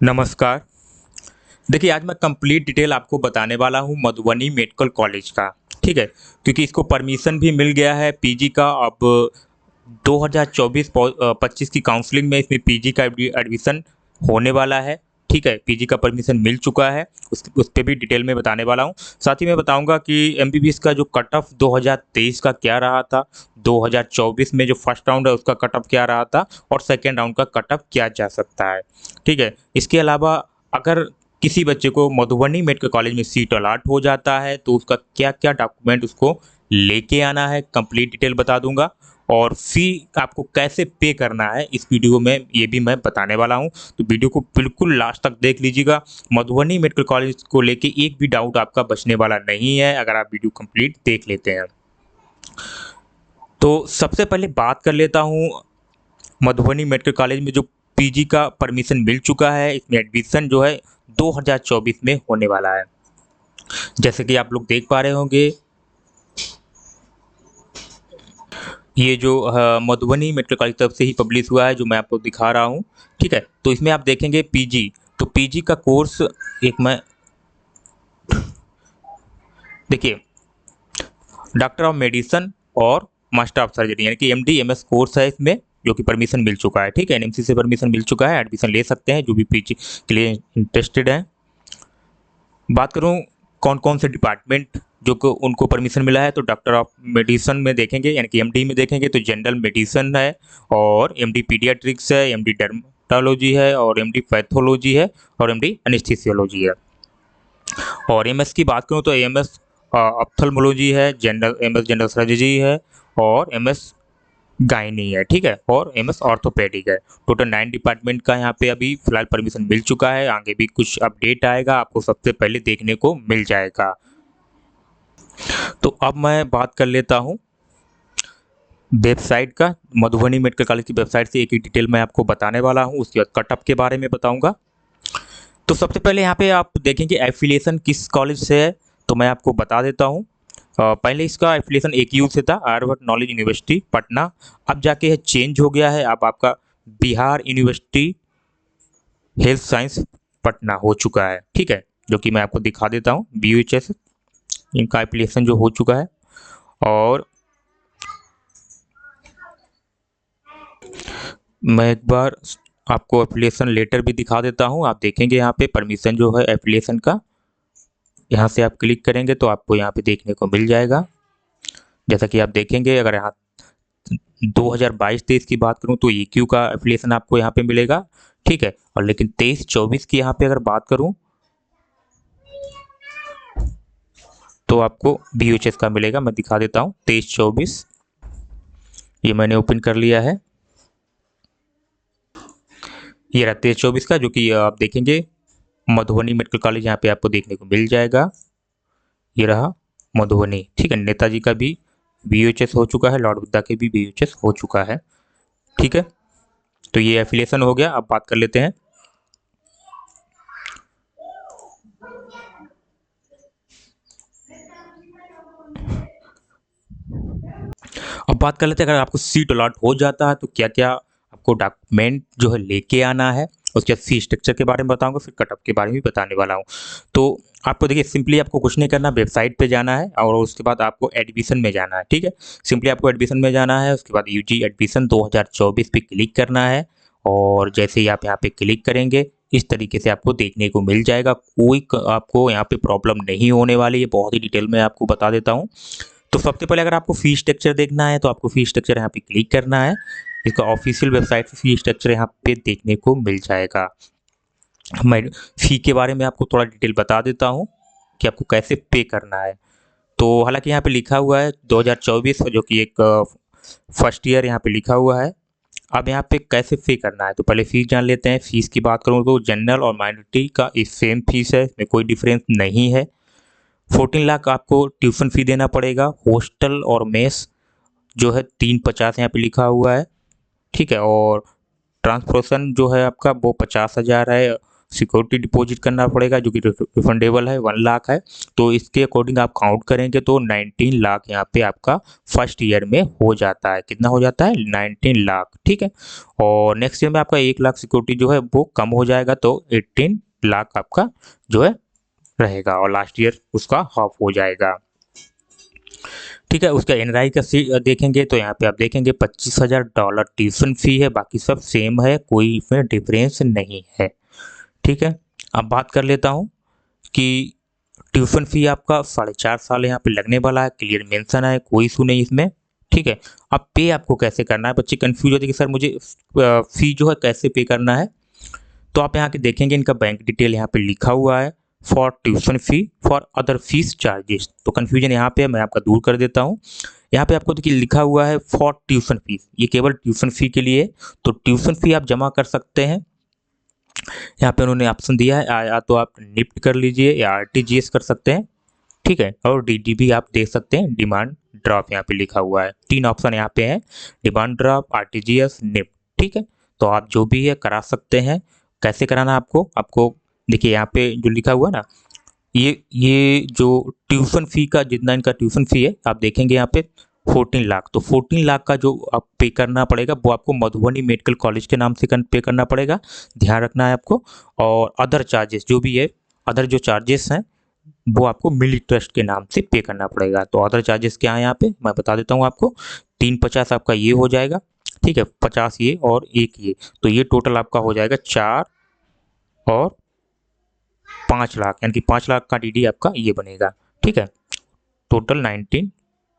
नमस्कार। देखिए, आज मैं कंप्लीट डिटेल आपको बताने वाला हूँ मधुबनी मेडिकल कॉलेज का, ठीक है? क्योंकि इसको परमिशन भी मिल गया है पीजी का। अब 2024-25 की काउंसलिंग में इसमें पीजी का एडमिशन होने वाला है, ठीक है? पीजी का परमिशन मिल चुका है, उस पे भी डिटेल में बताने वाला हूँ। साथ ही मैं बताऊँगा कि एमबीबीएस का जो कट ऑफ 2023 का क्या रहा था, 2024 में जो फर्स्ट राउंड है उसका कट ऑफ क्या रहा था और सेकेंड राउंड का कट ऑफ क्या जा सकता है, ठीक है? इसके अलावा अगर किसी बच्चे को मधुबनी मेडिकल कॉलेज में सीट अलॉट हो जाता है तो उसका क्या-क्या डॉक्यूमेंट उसको लेके आना है, कंप्लीट डिटेल बता दूँगा। और फ़ी आपको कैसे पे करना है इस वीडियो में ये भी मैं बताने वाला हूँ। तो वीडियो को बिल्कुल लास्ट तक देख लीजिएगा। मधुबनी मेडिकल कॉलेज को लेके एक भी डाउट आपका बचने वाला नहीं है अगर आप वीडियो कंप्लीट देख लेते हैं। तो सबसे पहले बात कर लेता हूँ मधुबनी मेडिकल कॉलेज में जो पीजी का परमिशन मिल चुका है, इसमें एडमिशन जो है 2024 में होने वाला है। जैसे कि आप लोग देख पा रहे होंगे, ये जो मधुबनी मेडिकल कॉलेज की तरफ से ही पब्लिश हुआ है जो मैं आपको दिखा रहा हूँ, ठीक है? तो इसमें आप देखेंगे पीजी, तो पीजी का कोर्स एक मैं देखिए डॉक्टर ऑफ मेडिसिन और मास्टर ऑफ सर्जरी यानी कि एमडी एमएस कोर्स है इसमें, जो कि परमिशन मिल चुका है, ठीक है? एनएमसी से परमिशन मिल चुका है, एडमिशन ले सकते हैं जो भी पीजी के लिए इंटरेस्टेड हैं। बात करूँ कौन-कौन से डिपार्टमेंट जो को उनको परमिशन मिला है, तो डॉक्टर ऑफ मेडिसिन में देखेंगे यानी कि एमडी में देखेंगे तो जनरल मेडिसिन है और एमडी पीडियाट्रिक्स है, एमडी डर्मेटोलॉजी है और एमडी पैथोलॉजी है और एमडी एनेस्थीसियोलॉजी है। और एमएस की बात करूँ तो एमएस ऑप्थेल्मोलॉजी है, जनरल एमएस जनरल सर्जरी है और एमएस गायनी है, ठीक है? और एमएस ऑर्थोपेडिक है। टोटल 9 डिपार्टमेंट का यहाँ पे अभी फिलहाल परमिशन मिल चुका है। आगे भी कुछ अपडेट आएगा, आपको सबसे पहले देखने को मिल जाएगा। तो अब मैं बात कर लेता हूँ वेबसाइट का। मधुबनी मेडिकल कॉलेज की वेबसाइट से एक-एक डिटेल मैं आपको बताने वाला हूँ, उसके बाद कट ऑफ के बारे में बताऊँगा। तो सबसे पहले यहाँ पे आप देखेंगे एफिलिएशन किस कॉलेज से है, तो मैं आपको बता देता हूँ। पहले इसका एफिलिएशन एकयू से था, आर्यभट्ट नॉलेज यूनिवर्सिटी पटना। अब जाके यह चेंज हो गया है, अब आपका Bihar university health science Patna हो चुका है, ठीक है? जो कि मैं आपको दिखा देता हूँ, बीयूएचएस इनका एफिलिएशन जो हो चुका है। और मैं एक बार आपको एफिलिएशन लेटर भी दिखा देता हूँ। आप देखेंगे यहाँ पे परमिशन जो है एफिलिएशन का, यहाँ से आप क्लिक करेंगे तो आपको यहाँ पे देखने को मिल जाएगा। जैसा कि आप देखेंगे, अगर यहाँ 2022-23 की बात करूँ तो ईक्यू का एफिलिएशन आपको यहाँ पे मिलेगा, ठीक है? और लेकिन 23-24 की यहाँ पे अगर बात करूँ तो आपको बीयूएचएस का मिलेगा। मैं दिखा देता हूँ 23-24, ये मैंने ओपन कर लिया है। ये रहा 23-24 का, जो कि आप देखेंगे मधुबनी मेडिकल कॉलेज यहाँ पे आपको देखने को मिल जाएगा। ये रहा मधुबनी, ठीक है? नेताजी का भी बीयूएचएस हो चुका है, लॉर्ड बुद्धा के भी बीयूएचएस हो चुका है, ठीक है? तो ये एफिलिएशन हो गया। अब बात कर लेते हैं अगर आपको सीट अलॉट हो जाता है तो क्या-क्या आपको डॉक्यूमेंट जो है लेके आना है। उसके बाद फी स्ट्रक्चर के बारे में बताऊँगा, फिर कट ऑफ के बारे में भी बताने वाला हूँ। तो आपको देखिए सिंपली आपको कुछ नहीं करना, वेबसाइट पे जाना है और उसके बाद आपको एडमिशन में जाना है, ठीक है? सिंपली आपको एडमिशन में जाना है, उसके बाद यूजी एडमिशन 2024 पे क्लिक करना है और जैसे ही आप यहाँ पे क्लिक करेंगे, इस तरीके से आपको देखने को मिल जाएगा। कोई आपको यहाँ पे प्रॉब्लम नहीं होने वाली है, बहुत ही डिटेल में आपको बता देता हूँ। तो सबसे पहले अगर आपको फ़ी स्ट्रक्चर देखना है तो आपको फ़ी स्ट्रक्चर यहाँ पे क्लिक करना है। इसका ऑफिशियल वेबसाइट से फ़ी स्ट्रक्चर यहाँ पे देखने को मिल जाएगा। मैं फ़ी के बारे में आपको थोड़ा डिटेल बता देता हूँ कि आपको कैसे पे करना है। तो हालाँकि यहाँ पे लिखा हुआ है 2024, जो कि एक फर्स्ट ईयर यहाँ पे लिखा हुआ है। अब यहाँ पे कैसे पे करना है तो पहले फ़ीस जान लेते हैं। फ़ीस की बात करूँ तो जनरल और माइनॉरिटी का सेम फ़ीस है, इसमें कोई डिफरेंस नहीं है। 14 लाख आपको ट्यूशन फ़ी देना पड़ेगा। हॉस्टल और मेस जो है 350 यहाँ पे लिखा हुआ है, ठीक है? और ट्रांसपोर्टेशन जो है आपका वो 50,000 है। सिक्योरिटी डिपॉजिट करना पड़ेगा जो कि रिफंडेबल है, 1 लाख है। तो इसके अकॉर्डिंग आप काउंट करेंगे तो 19 लाख यहाँ पे आपका फर्स्ट ईयर में हो जाता है। कितना हो जाता है? 19 लाख, ठीक है। और नेक्स्ट ईयर में आपका 1 लाख सिक्योरिटी जो है वो कम हो जाएगा, तो 18 लाख आपका जो है रहेगा, और लास्ट ईयर उसका हाफ हो जाएगा, ठीक है। उसका एनआरआई का देखेंगे तो यहाँ पे आप देखेंगे $25,000 ट्यूशन फी है, बाकी सब सेम है, कोई इसमें डिफरेंस नहीं है, ठीक है। अब बात कर लेता हूँ कि ट्यूशन फी आपका 4.5 साल यहाँ पे लगने वाला है, क्लियर मेंशन है, कोई इशू नहीं इसमें, ठीक है। अब पे आपको कैसे करना है? बच्चे कंफ्यूज होते हैं कि सर मुझे फी जो है कैसे पे करना है। तो आप यहाँ के देखेंगे इनका बैंक डिटेल यहाँ पे लिखा हुआ है, for tuition fee for other fees charges. तो कन्फ्यूजन यहाँ पे मैं आपका दूर कर देता हूँ। यहाँ पे आपको देखिए लिखा हुआ है फॉर ट्यूशन फीस, ये केवल ट्यूशन फी के लिए। तो ट्यूशन फी आप जमा कर सकते हैं, यहाँ पे उन्होंने ऑप्शन दिया है, या तो आप निफ्ट कर लीजिए या आरटीजीएस कर सकते हैं, ठीक है। और डीडी भी आप देख सकते हैं, डिमांड ड्राफ्ट यहाँ पे लिखा हुआ है। 3 ऑप्शन यहाँ पे है, डिमांड ड्राफ्ट, आरटीजीएस, निफ्ट, ठीक है। तो आप जो भी है करा सकते हैं। कैसे कराना है आपको देखिए यहाँ पे जो लिखा हुआ है ना, ये जो ट्यूशन फी का जितना इनका ट्यूशन फी है आप देखेंगे यहाँ पे 14 लाख। तो 14 लाख का जो आप पे करना पड़ेगा वो आपको मधुबनी मेडिकल कॉलेज के नाम से पे करना पड़ेगा, ध्यान रखना है आपको। और अदर चार्जेस जो भी है, अदर जो चार्जेस हैं वो आपको मिली ट्रस्ट के नाम से पे करना पड़ेगा। तो अदर चार्जेस क्या है यहाँ पे मैं बता देता हूँ आपको। 350 आपका ये हो जाएगा, ठीक है, 50 ये और 1 ये, तो ये टोटल आपका हो जाएगा 4 और 5 लाख, यानी कि 5 लाख का डीडी आपका ये बनेगा, ठीक है। टोटल 19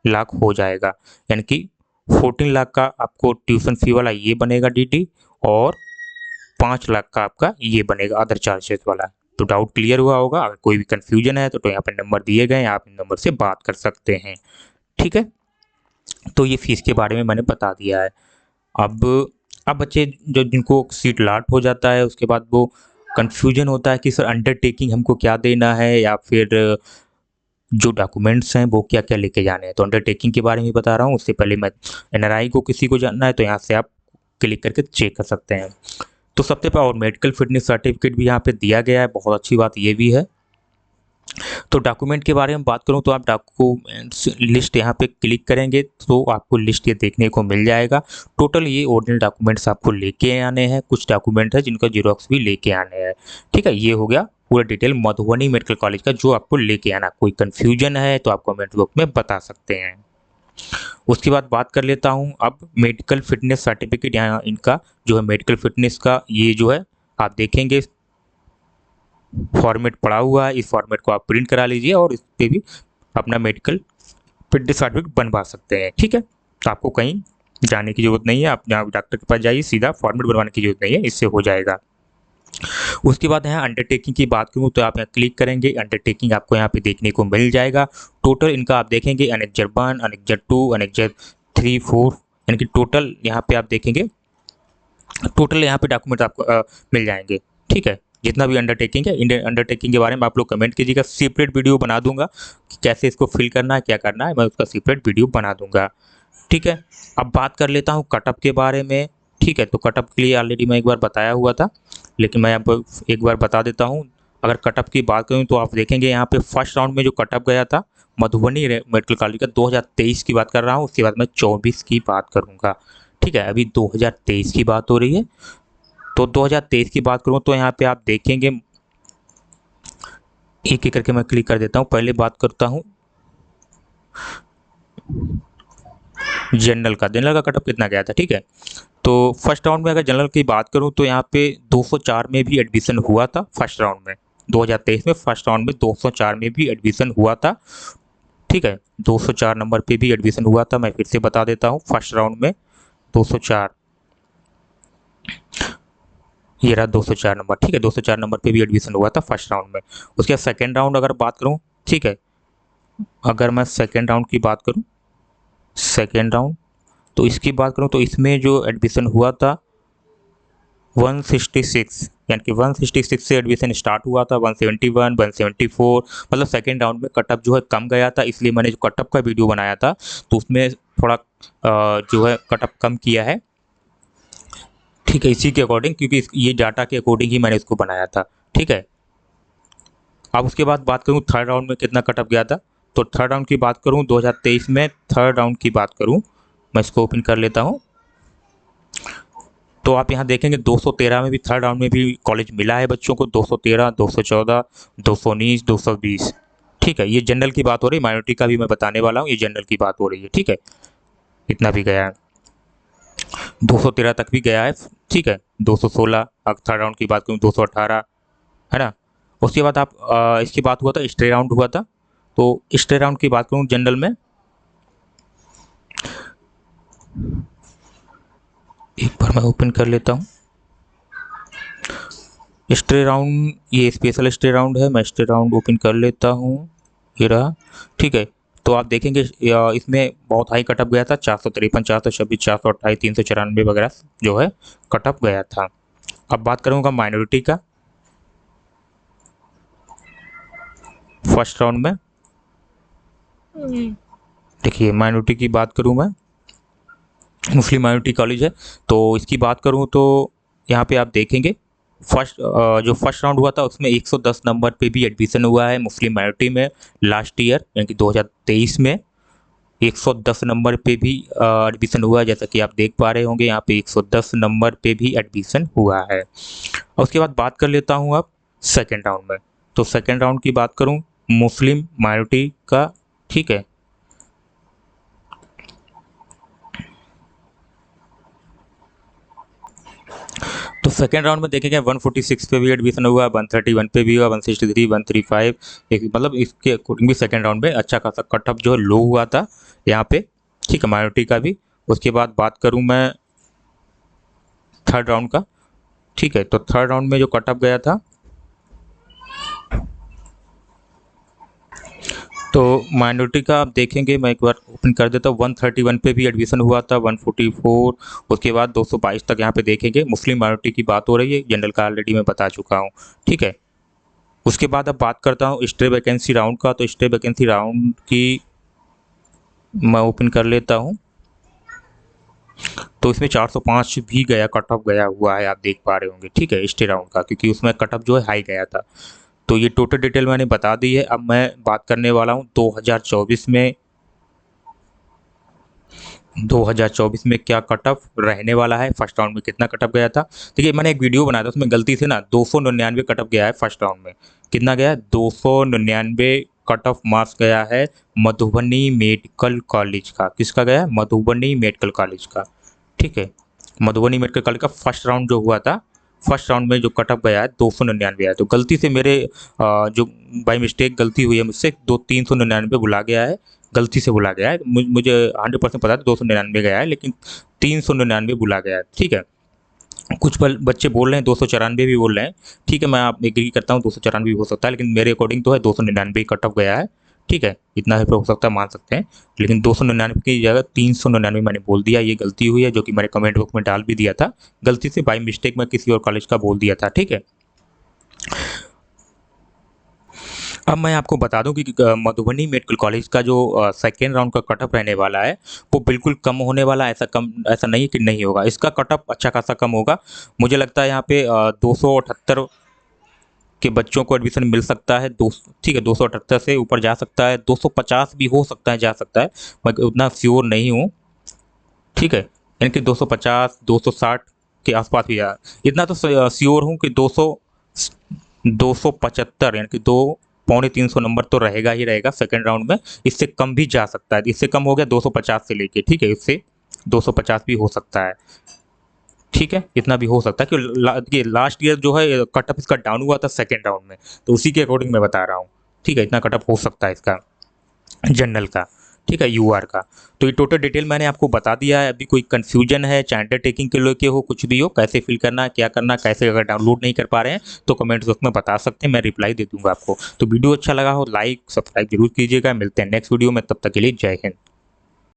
लाख हो जाएगा, यानी कि 14 लाख का आपको ट्यूशन फी वाला ये बनेगा डीडी, और 5 लाख का आपका ये बनेगा अदर चार्जेस वाला। तो डाउट क्लियर हुआ होगा। अगर कोई भी कन्फ्यूजन है तो यहाँ पर नंबर दिए गए हैं, आप इन नंबर से बात कर सकते हैं, ठीक है। तो ये फीस के बारे में मैंने बता दिया है। अब बच्चे जो जिनको सीट लाट हो जाता है उसके बाद वो कन्फ्यूजन होता है कि सर अंडरटेकिंग हमको क्या देना है, या फिर जो डॉक्यूमेंट्स हैं वो क्या क्या लेके जाने हैं। तो अंडरटेकिंग के बारे में बता रहा हूँ। उससे पहले मैं एनआरआई को किसी को जानना है तो यहाँ से आप क्लिक करके चेक कर सकते हैं। तो सबसे पहले और मेडिकल फिटनेस सर्टिफिकेट भी यहाँ पे दिया गया है, बहुत अच्छी बात ये भी है। तो डॉक्यूमेंट के बारे में बात करूं तो आप डॉक्यूमेंट्स लिस्ट यहाँ पे क्लिक करेंगे तो आपको लिस्ट ये देखने को मिल जाएगा। टोटल ये ओरिजिनल डॉक्यूमेंट्स आपको लेके आने हैं, कुछ डॉक्यूमेंट है जिनका जीरोक्स भी लेके आने हैं, ठीक है। ये हो गया पूरा डिटेल मधुबनी मेडिकल कॉलेज का जो आपको लेके आना। कोई कन्फ्यूजन है तो आप कमेंट बॉक्स में बता सकते हैं। उसके बाद बात कर लेता हूँ अब मेडिकल फिटनेस सर्टिफिकेट। यहाँ इनका जो है मेडिकल फिटनेस का ये जो है आप देखेंगे फॉर्मेट पड़ा हुआ है, इस फॉर्मेट को आप प्रिंट करा लीजिए और इस पर भी अपना मेडिकल फिटनेस सर्टिफिकेट बनवा सकते हैं, ठीक है। तो आपको कहीं जाने की ज़रूरत नहीं है, आप जहाँ डॉक्टर के पास जाइए सीधा फॉर्मेट बनवाने की ज़रूरत नहीं है, इससे हो जाएगा। उसके बाद यहाँ अंडरटेकिंग की बात करूँ तो आप यहाँ क्लिक करेंगे, अंडरटेकिंग आपको यहाँ पे देखने को मिल जाएगा। टोटल इनका आप देखेंगे अनेक्जर 1, अनेक्जर 2, अनेक्जर 3, 4, यानी कि टोटल यहाँ पे आप देखेंगे टोटल यहाँ पे डॉक्यूमेंट आपको मिल जाएंगे, ठीक है। जितना भी अंडरटेकिंग है, इंडियन अंडरटेकिंग के बारे में आप लोग कमेंट कीजिएगा, सेपरेट वीडियो बना दूंगा कि कैसे इसको फिल करना है, क्या करना है, मैं उसका सेपरेट वीडियो बना दूंगा, ठीक है। अब बात कर लेता हूँ कटअप के बारे में, ठीक है। तो कटअप के लिए ऑलरेडी मैं एक बार बताया हुआ था, लेकिन मैं अब एक बार बता देता हूँ। अगर कटअप की बात करूँ तो आप देखेंगे यहाँ पे फर्स्ट राउंड में जो कटअप गया था मधुबनी मेडिकल कॉलेज का 2023 की बात कर रहा हूँ, उसके बाद मैं 24 की बात करूँगा, ठीक है। अभी 2023 की बात हो रही है। तो 2023 की बात करूँ तो यहाँ पे आप देखेंगे एक एक करके मैं क्लिक कर देता हूँ। पहले बात करता हूँ जनरल का कटअप कितना गया था, ठीक है। तो फर्स्ट राउंड में अगर जनरल की बात करूँ तो यहाँ पे 204 में भी एडमिशन हुआ था फर्स्ट राउंड में, 2023 में फर्स्ट राउंड में 204 में भी एडमिशन हुआ था, ठीक है। 204 नंबर पे भी एडमिशन हुआ था। मैं फिर से बता देता हूँ, फर्स्ट राउंड में 204, ये रहा 204 नंबर, ठीक है। 204 नंबर पे भी एडमिशन हुआ था फर्स्ट राउंड में। उसके बाद सेकेंड राउंड अगर बात करूँ, ठीक है, अगर मैं सेकेंड राउंड की बात करूँ, सेकेंड राउंड तो इसकी बात करूँ तो इसमें जो एडमिशन हुआ था 166, यानी कि 166 से एडमिशन स्टार्ट हुआ था, 171, 174, मतलब सेकेंड राउंड में कटअप जो है कम गया था, इसलिए मैंने जो कटअप का वीडियो बनाया था तो उसमें थोड़ा जो है कटअप कम किया है, ठीक है, इसी के अकॉर्डिंग, क्योंकि ये डाटा के अकॉर्डिंग ही मैंने इसको बनाया था, ठीक है। अब उसके बाद बात करूँ थर्ड राउंड में कितना कट ऑफ गया था, तो थर्ड राउंड की बात करूँ 2023 में थर्ड राउंड की बात करूँ, मैं इसको ओपन कर लेता हूँ। तो आप यहाँ देखेंगे 213 में भी थर्ड राउंड में भी कॉलेज मिला है बच्चों को, 213, 214, 219, 220। ठीक है, ये जनरल की बात हो रही है, माइनॉरिटी का भी मैं बताने वाला हूँ, ये जनरल की बात हो रही है। ठीक है, इतना भी गया है, 213 तक भी गया है। ठीक है, 216, अब थर्ड राउंड की बात करूँ 218, है ना। उसके बाद आप इसकी बात हुआ था, स्टे राउंड हुआ था, तो स्टे राउंड की बात करूँ जनरल में, एक बार मैं ओपन कर लेता हूँ। स्टे राउंड, ये स्पेशल स्टे राउंड है, मैं स्टे राउंड ओपन कर लेता हूँ, ये रहा। ठीक है, तो आप देखेंगे इसमें बहुत हाई कटअप गया था, 453, 426, 428, 394 वगैरह जो है कटअप गया था। अब बात करूँगा माइनॉरिटी का, फर्स्ट राउंड में देखिए माइनॉरिटी की बात करूँ मैं, मुस्लिम माइनॉरिटी कॉलेज है, तो इसकी बात करूँ तो यहाँ पे आप देखेंगे जो फर्स्ट राउंड हुआ था उसमें 110 नंबर पे भी एडमिशन हुआ है मुस्लिम माइनॉरिटी में लास्ट ईयर, यानी कि 2023 में 110 नंबर पे भी एडमिशन हुआ है, जैसा कि आप देख पा रहे होंगे यहाँ पे 110 नंबर पे भी एडमिशन हुआ है। और उसके बाद बात कर लेता हूँ अब सेकेंड राउंड में, तो सेकेंड राउंड की बात करूँ मुस्लिम माइनॉरिटी का, ठीक है, तो सेकेंड राउंड में देखेंगे 146 पे भी एडमिशन हुआ, 131 पे भी हुआ, 163, 135, एक मतलब इसके अकॉर्डिंग भी सेकेंड राउंड में अच्छा खासा कट ऑफ जो है लो हुआ था यहाँ पे। ठीक है, माइनॉरिटी का भी। उसके बाद बात करूँ मैं थर्ड राउंड का, ठीक है, तो थर्ड राउंड में जो कट ऑफ गया था, तो माइनॉरिटी का आप देखेंगे, मैं एक बार ओपन कर देता हूँ, 131 पे भी एडमिशन हुआ था, 144, उसके बाद 222 तक यहाँ पे देखेंगे। मुस्लिम माइनॉरिटी की बात हो रही है, जनरल का ऑलरेडी मैं बता चुका हूँ। ठीक है, उसके बाद अब बात करता हूँ स्टे वैकेंसी राउंड का, तो स्टे वैकेंसी राउंड की मैं ओपन कर लेता हूँ, तो इसमें 405 भी गया, कट ऑफ गया हुआ है, आप देख पा रहे होंगे। ठीक है, स्टे राउंड का, क्योंकि उसमें कट ऑफ जो है हाई गया था। तो ये टोटल डिटेल मैंने बता दी है। अब मैं बात करने वाला हूँ 2024 में, 2024 में क्या कट ऑफ रहने वाला है, फर्स्ट राउंड में कितना कट ऑफ गया था। देखिए मैंने एक वीडियो बनाया था, उसमें गलती से ना 299 कट ऑफ गया है फर्स्ट राउंड में। कितना गया है, 299 कट ऑफ मार्क्स गया है मधुबनी मेडिकल कॉलेज का। किसका गया है, मधुबनी मेडिकल कॉलेज का। ठीक है, मधुबनी मेडिकल कॉलेज का फर्स्ट राउंड जो हुआ था, फर्स्ट राउंड में जो कट ऑफ गया है 299 है। तो गलती से मेरे जो बाई मिस्टेक गलती हुई है मुझसे, 399 बुला गया है, गलती से बुला गया है। मुझे 100% पता था 299 गया है, लेकिन 399 बुला गया है। ठीक है, कुछ बच्चे बोल रहे हैं 294 भी बोल रहे हैं। ठीक है, मैं आप एग्री करता हूँ 294 भी हो सकता है, लेकिन मेरे अकॉर्डिंग तो है 299 कट ऑफ गया है। ठीक है, इतना ही हो सकता है, मान सकते हैं, लेकिन 299 की जगह 399 मैंने बोल दिया, ये गलती हुई है, जो कि मैंने कमेंट बॉक्स में डाल भी दिया था। गलती से बाई मिस्टेक मैं किसी और कॉलेज का बोल दिया था। ठीक है, अब मैं आपको बता दूं कि मधुबनी मेडिकल कॉलेज का जो सेकेंड राउंड का कट ऑफ रहने वाला है वो बिल्कुल कम होने वाला है। ऐसा नहीं कि नहीं होगा, इसका कट ऑफ अच्छा खासा कम होगा। मुझे लगता है यहाँ पे 278 के बच्चों को एडमिशन मिल सकता है। ठीक है, 278 से ऊपर जा सकता है, 250 भी हो सकता है, जा सकता है, मैं उतना श्योर नहीं हूँ। ठीक है, यानी कि 250, 260 के आसपास भी आ, इतना तो श्योर हूँ कि 275 यानी कि 200-300 नंबर तो रहेगा ही रहेगा सेकेंड राउंड में। इससे कम भी जा सकता है, इससे कम हो गया 250 से लेके। ठीक है, इससे 250 भी हो सकता है। ठीक है, इतना भी हो सकता है कि लास्ट ईयर जो है कट ऑफ इसका डाउन हुआ था सेकेंड राउंड में, तो उसी के अकॉर्डिंग मैं बता रहा हूँ। ठीक है, इतना कट ऑफ हो सकता है इसका जनरल का। ठीक है, यूआर का। तो ये टोटल डिटेल मैंने आपको बता दिया है। अभी कोई कन्फ्यूजन है, चाहे अंडरटेकिंग के लेके हो, कुछ भी हो, कैसे फिल करना है, क्या करना, कैसे अगर डाउनलोड नहीं कर पा रहे हैं तो कमेंट बॉक्स में बता सकते हैं, मैं रिप्लाई दे दूंगा आपको। तो वीडियो अच्छा लगा हो लाइक सब्सक्राइब जरूर कीजिएगा। मिलते हैं नेक्स्ट वीडियो में, तब तक के लिए जय हिंद।